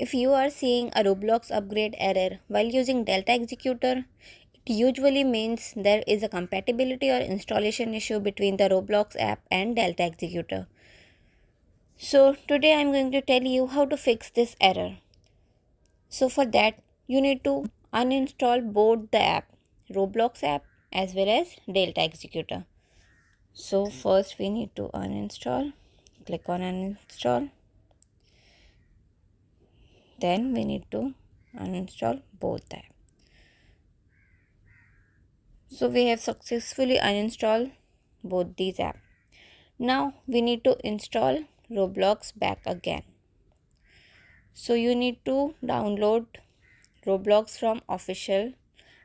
If you are seeing a Roblox upgrade error while using Delta Executor, it usually means there is a compatibility or installation issue between the Roblox app and Delta Executor. So today I am going to tell you how to fix this error. So for that you need to uninstall both the app, Roblox app as well as Delta Executor. So first we need to uninstall, click on uninstall. Then we need to uninstall both the apps. So we have successfully uninstalled both these apps. Now we need to install Roblox back again. So you need to download Roblox from official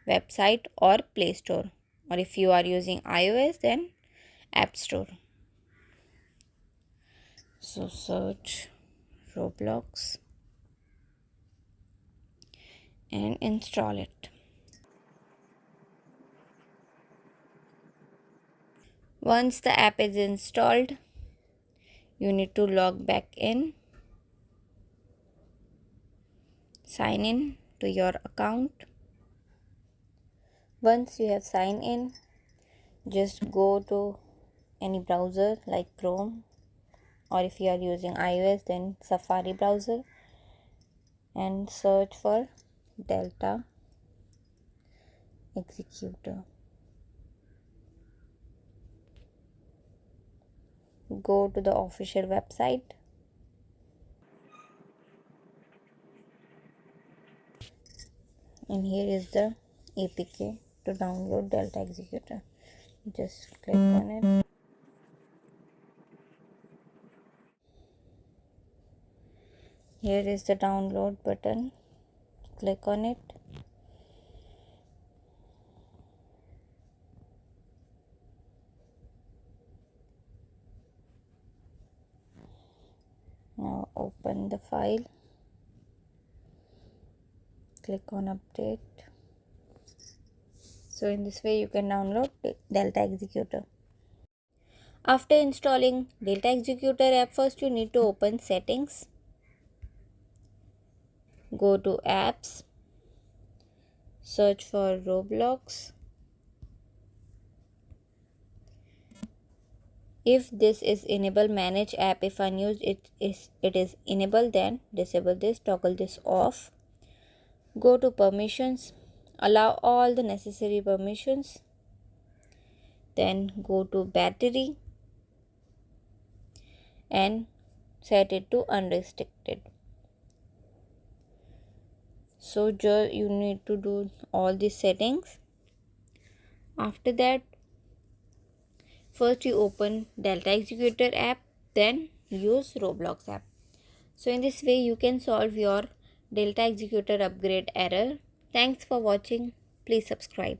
website or Play Store, or if you are using iOS then App Store. So search Roblox and install it. Once the app is installed, you need to log back in, sign in to your account. Once you have signed in, just go to any browser like Chrome, or if you are using iOS then Safari browser, and search for Delta Executor. Go to the official website. And here is the APK to download Delta Executor. Just click on it. Here is the download button. Click on it. Now open the file. Click on update. So in this way you can download Delta Executor. After installing Delta Executor app, first you need to open settings. Go to apps. Search for Roblox. If this is enable manage app, if unused it is enabled, then disable this, toggle this off. Go to permissions, allow all the necessary permissions. Then go to battery and set it to unrestricted. So you need to do all these settings. After that, first you open Delta Executor app, then use Roblox app. So in this way you can solve your Delta Executor upgrade error. Thanks for watching. Please subscribe.